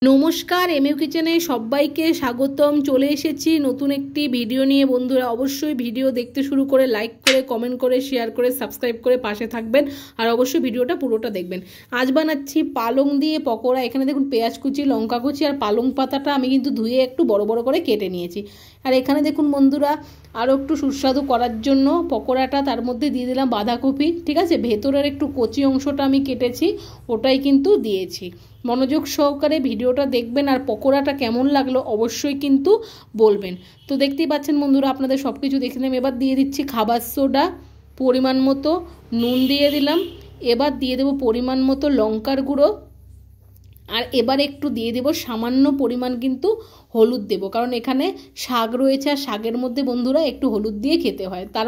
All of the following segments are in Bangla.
নমস্কার, এমইউ কিচেনে সবাইকে স্বাগতম। চলে এসেছি নতুন একটি ভিডিও নিয়ে। বন্ধুরা অবশ্যই ভিডিও দেখতে শুরু করে লাইক করে, কমেন্ট করে, শেয়ার করে, সাবস্ক্রাইব করে পাশে থাকবেন। আর অবশ্যই ভিডিওটা পুরোটা দেখবেন। আজ বানাচ্ছি পালং দিয়ে পকোড়া। এখানে দেখুন পেঁয়াজ কুচি, লঙ্কা কুচি আর পালং পাতাটা আমি কিন্তু ধুয়ে একটু বড় বড় করে কেটে নিয়েছি। আর এখানে দেখুন বন্ধুরা, আরও একটু সুস্বাদু করার জন্য পকোড়াটা তার মধ্যে দিয়ে দিলাম বাঁধাকপি। ঠিক আছে, ভেতরের একটু কচি অংশটা আমি কেটেছি, ওটাই কিন্তু দিয়েছি। মনোযোগ সহকারে ভিডিওটা দেখবেন আর পকোড়াটা কেমন লাগলো অবশ্যই কিন্তু বলবেন। তো দেখতেই পাচ্ছেন বন্ধুরা, আপনাদের সব কিছু দেখে নিলাম। এবার দিয়ে দিচ্ছি খাবার সোডা, পরিমাণ মতো নুন দিয়ে দিলাম। এবার দিয়ে দেবো পরিমাণ মতো লঙ্কার গুঁড়ো। আর এবার একটু দিয়ে দেবো সামান্য পরিমাণ কিন্তু হলুদ দেবো, কারণ এখানে শাক রয়েছে আর শাকের মধ্যে বন্ধুরা একটু হলুদ দিয়ে খেতে হয়। তার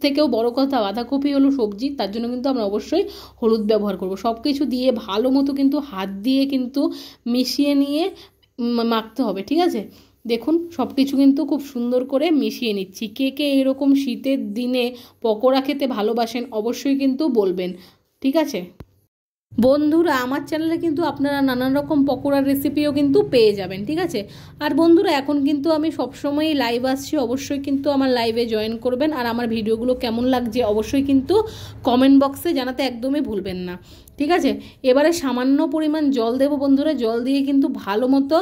থেকেও বড় কথা, বাঁধাকপি হলো সবজি, তার জন্য কিন্তু আমরা অবশ্যই হলুদ ব্যবহার করব। সব কিছু দিয়ে ভালো মতো কিন্তু হাত দিয়ে কিন্তু মিশিয়ে নিয়ে মাখতে হবে। ঠিক আছে, দেখুন সব কিছু কিন্তু খুব সুন্দর করে মিশিয়ে নিচ্ছি। কে কে এরকম শীতের দিনে পকোড়া খেতে ভালোবাসেন অবশ্যই কিন্তু বলবেন। ঠিক আছে বন্ধুরা, আমার চ্যানেলে কিন্তু আপনারা নানান রকম পকোড়ার রেসিপিও কিন্তু পেয়ে যাবেন। ঠিক আছে, আর বন্ধুরা এখন কিন্তু আমি সবসময়ই লাইভ আসছি, অবশ্যই কিন্তু আমার লাইভে জয়েন করবেন। আর আমার ভিডিওগুলো কেমন লাগছে অবশ্যই কিন্তু কমেন্ট বক্সে জানাতে একদমই ভুলবেন না। ঠিক আছে, এবারে সামান্য পরিমাণ জল দেবো বন্ধুরা। জল দিয়ে কিন্তু ভালো মতো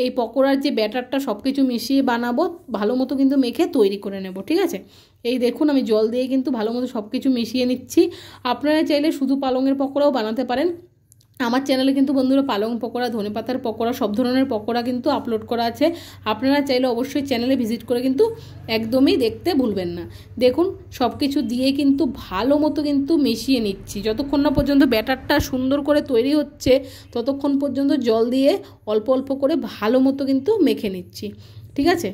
এই পকোড়ার যে ব্যাটারটা সব কিছু মিশিয়ে বানাবো, ভালো মতো কিন্তু মেখে তৈরি করে নেব। ঠিক আছে, এই দেখুন আমি জল দিয়ে কিন্তু ভালো মতো সব কিছু মিশিয়ে নিচ্ছি। আপনারা চাইলে শুধু পালংয়ের পকোড়াও বানাতে পারেন। আমার চ্যানেলে কিন্তু বন্ধুরা পালং পকোড়া, ধনেপাতার পকোড়া, সব ধরনের পকোড়া কিন্তু আপলোড করা আছে। আপনারা চাইলে অবশ্যই চ্যানেলে ভিজিট করে কিন্তু একদমই দেখতে ভুলবেন না। দেখুন সব কিছু দিয়ে কিন্তু ভালো মতো কিন্তু মিশিয়ে নিচ্ছি। যতক্ষণ না পর্যন্ত ব্যাটারটা সুন্দর করে তৈরি হচ্ছে ততক্ষণ পর্যন্ত জল দিয়ে অল্প অল্প করে ভালো মতো কিন্তু মেখে নিচ্ছি। ঠিক আছে,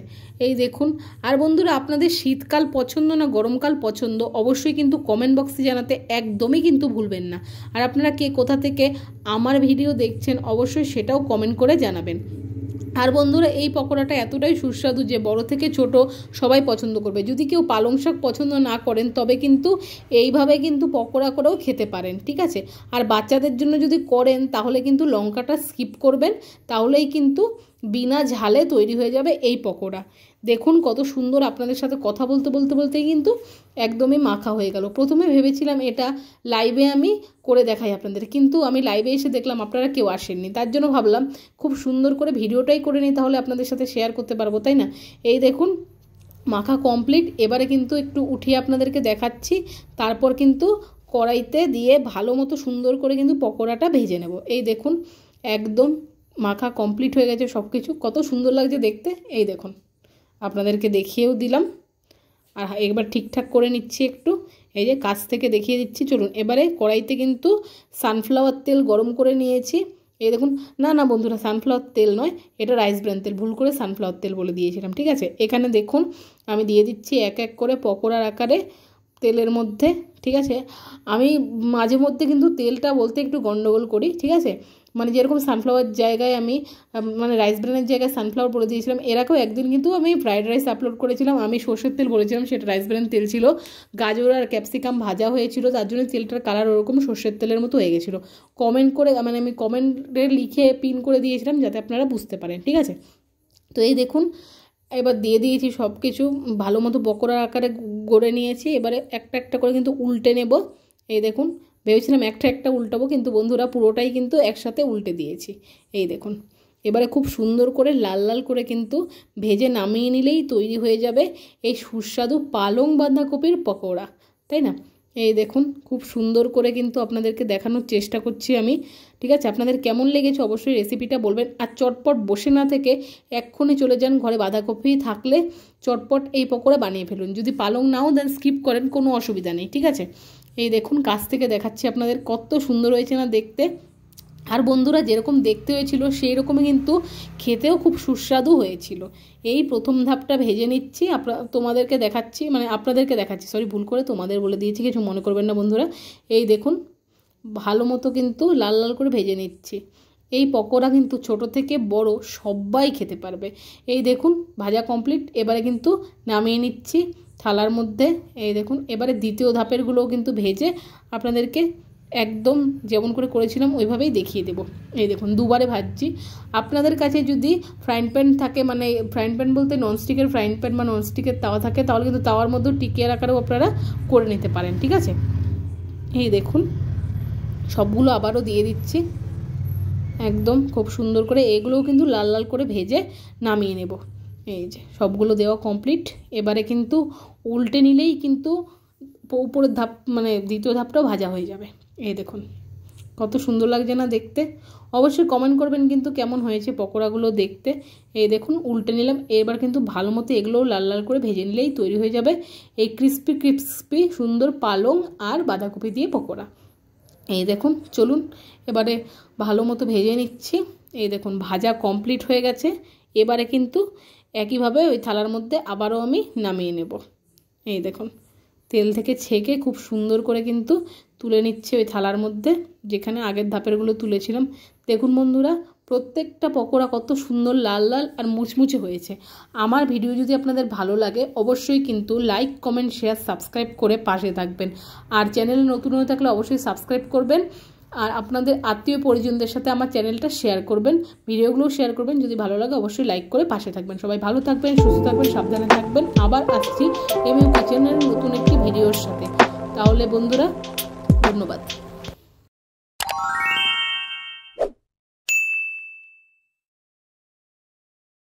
এই দেখুন। আর বন্ধুরা, আপনাদের শীতকাল পছন্দ না গরমকাল পছন্দ অবশ্যই কিন্তু কমেন্ট বক্সে জানাতে একদমই কিন্তু ভুলবেন না। আর আপনারা কে কোথা থেকে আমার ভিডিও দেখছেন অবশ্যই সেটাও কমেন্ট করে জানাবেন। আর বন্ধুরা, এই পকোড়াটা এতটাই সুস্বাদু যে বড় থেকে ছোট সবাই পছন্দ করবে। যদি কেউ পালং শাক পছন্দ না করেন তবে কিন্তু এইভাবে কিন্তু পকোড়া করেও খেতে পারেন। ঠিক আছে, আর বাচ্চাদের জন্য যদি করেন তাহলে কিন্তু লঙ্কাটা স্কিপ করবেন, তাহলেই কিন্তু বিনা ঝালে তৈরি হয়ে যাবে এই পকোড়া। দেখুন কত সুন্দর, আপনাদের সাথে কথা বলতে বলতে বলতেই কিন্তু একদমই মাখা হয়ে গেল। প্রথমে ভেবেছিলাম এটা লাইভে আমি করে দেখাই আপনাদের, কিন্তু আমি লাইভে এসে দেখলাম আপনারা কেউ আসেননি, তার জন্য ভাবলাম খুব সুন্দর করে ভিডিওটাই করে নিই, তাহলে আপনাদের সাথে শেয়ার করতে পারবো, তাই না? এই দেখুন মাখা কমপ্লিট। এবারে কিন্তু একটু উঠিয়ে আপনাদেরকে দেখাচ্ছি, তারপর কিন্তু কড়াইতে দিয়ে ভালো মতো সুন্দর করে কিন্তু পকোড়াটা ভেজে নেব। এই দেখুন একদম মাখা কমপ্লিট হয়ে গেছে, সব কিছু কত সুন্দর লাগছে দেখতে। এই দেখুন আপনাদেরকে দেখিয়েও দিলাম, আর একবার ঠিকঠাক করে নিচ্ছি একটু। এই যে কাছ থেকে দেখিয়ে দিচ্ছি, চলুন। এবারে কড়াইতে কিন্তু সানফ্লাওয়ার তেল গরম করে নিয়েছি। এই দেখুন, না না বন্ধুরা, সানফ্লাওয়ার তেল নয়, এটা রাইস ব্র্যান তেল, ভুল করে সানফ্লাওয়ার তেল বলে দিয়েছিলাম। ঠিক আছে, এখানে দেখুন আমি দিয়ে দিচ্ছি এক এক করে পকোড়ার আকারে তেলের মধ্যে। ঠিক আছে, আমি মাঝে মধ্যে কিন্তু তেলটা বলতে একটু গন্ডগোল করি। ঠিক আছে, মানে যেরকম সানফ্লাওয়ার জায়গায় আমি মানে রাইস ব্র্যানের জায়গায় সানফ্লাওয়ার বলে দিয়েছিলাম। এর আগেও একদিন কিন্তু আমি ফ্রাইড রাইস আপলোড করেছিলাম, আমি সর্ষের তেল বলেছিলাম, সেটা রাইস ব্র্যান তেল ছিল। গাজর আর ক্যাপসিকাম ভাজা হয়েছিল, তার জন্য তেলটার কালার ওরকম সর্ষের তেলের মতো হয়ে গেছিলো। কমেন্ট করে মানে আমি কমেন্টে লিখে পিন করে দিয়েছিলাম যাতে আপনারা বুঝতে পারেন। ঠিক আছে, তো এই দেখুন এবার দিয়ে দিয়েছি সব কিছু, ভালো মতো পকোড়ার আকারে গড়ে নিয়েছি। এবারে একটা একটা করে কিন্তু উল্টে নেব। এই দেখুন, ভেবেছিলাম একটা একটা উল্টাবো, কিন্তু বন্ধুরা পুরোটাই কিন্তু একসাথে উল্টে দিয়েছি। এই দেখুন, এবারে খুব সুন্দর করে লাল লাল করে কিন্তু ভেজে নামিয়ে নিলেই তৈরি হয়ে যাবে এই সুস্বাদু পালং বাঁধাকপির পকোড়া, তাই না? এই দেখুন খুব সুন্দর করে কিন্তু আপনাদেরকে দেখানোর চেষ্টা করছি আমি। ঠিক আছে, আপনাদের কেমন লেগেছে অবশ্যই রেসিপিটা বলবেন। আর চটপট বসে না থেকে এক্ষুনি চলে যান, ঘরে বাঁধাকপি থাকলে চটপট এই পকোড়া বানিয়ে ফেলুন। যদি পালং নাও দেন স্কিপ করেন, কোনো অসুবিধা নেই। ঠিক আছে, এই দেখুন কাছ থেকে দেখাচ্ছি আপনাদের, কত সুন্দর হয়েছে না দেখতে। আর বন্ধুরা, যেরকম দেখতে হয়েছিল সেই রকমই কিন্তু খেতেও খুব সুস্বাদু হয়েছিল। এই প্রথম ধাপটা ভেজে নিচ্ছি, তোমাদেরকে দেখাচ্ছি, মানে আপনাদেরকে দেখাচ্ছি, সরি ভুল করে তোমাদের বলে দিয়েছি, কিছু মনে করবেন না বন্ধুরা। এই দেখুন ভালো মতো কিন্তু লাল লাল করে ভেজে নিচ্ছি। এই পকোড়া কিন্তু ছোট থেকে বড় সবাই খেতে পারবে। এই দেখুন ভাজা কমপ্লিট, এবারে কিন্তু নামিয়ে নিচ্ছি থালার মধ্যে। এই দেখুন এবারে দ্বিতীয় ধাপেরগুলোও কিন্তু ভেজে আপনাদেরকে একদম যেমন করে করেছিলাম ওইভাবেই দেখিয়ে দেবো। এই দেখুন দুবারে ভাজছি। আপনাদের কাছে যদি ফ্রাইং প্যান থাকে, মানে ফ্রাইং প্যান বলতে ননস্টিকের ফ্রাইং প্যান বা ননস্টিকের তাওয়া থাকে, তাহলে কিন্তু তাওয়ার মধ্যেও টিকিয়ার আকারেও আপনারা করে নিতে পারেন, ঠিক আছে। এই দেখুন সবগুলো আবারও দিয়ে দিচ্ছি একদম খুব সুন্দর করে। এগুলোও কিন্তু লাল লাল করে ভেজে নামিয়ে নেব। এই যে সবগুলো দেওয়া কমপ্লিট। এবারে কিন্তু উল্টে নিলেই কিন্তু উপরের ধাপ মানে দ্বিতীয় ধাপটাও ভাজা হয়ে যাবে। এই দেখুন কত সুন্দর লাগছে না দেখতে। অবশ্যই কমেন্ট করবেন কিন্তু কেমন হয়েছে পকোড়াগুলো দেখতে। এই দেখুন উল্টে নিলাম। এবার কিন্তু ভালো মতো এগুলোও লাল লাল করে ভেজে নিলেই তৈরি হয়ে যাবে এই ক্রিস্পি ক্রিস্পি সুন্দর পালং আর বাঁধাকপি দিয়ে পকোড়া। এই দেখুন চলুন এবারে ভালো মতো ভেজে নিচ্ছি। এই দেখুন ভাজা কমপ্লিট হয়ে গেছে। এবারে কিন্তু একইভাবে ওই থালার মধ্যে আবারও আমি নামিয়ে নেব। এই দেখুন তেল থেকে ছেঁকে খুব সুন্দর করে কিন্তু তুলে নিচ্ছে ওই থালার মধ্যে, যেখানে আগের ধাপেরগুলো তুলেছিলাম। দেখুন বন্ধুরা প্রত্যেকটা পকোড়া কত সুন্দর লাল লাল আর মুচমুচে হয়েছে। আমার ভিডিও যদি আপনাদের ভালো লাগে অবশ্যই কিন্তু লাইক কমেন্ট শেয়ার সাবস্ক্রাইব করে পাশে থাকবেন। আর চ্যানেলে নতুন হয়ে থাকলে অবশ্যই সাবস্ক্রাইব করবেন। আর আপনাদের আত্মীয় পরিজনদের সাথে আমার চ্যানেলটা শেয়ার করবেন, ভিডিওগুলোও শেয়ার করবেন। যদি ভালো লাগে অবশ্যই লাইক করে পাশে থাকবেন। সবাই ভালো থাকবেন, সুস্থ থাকবেন, সাবধানে থাকবেন। আবার আসছি এমইউ কিচেনের নতুন একটি ভিডিওর সাথে। তাহলে বন্ধুরা ধন্যবাদ।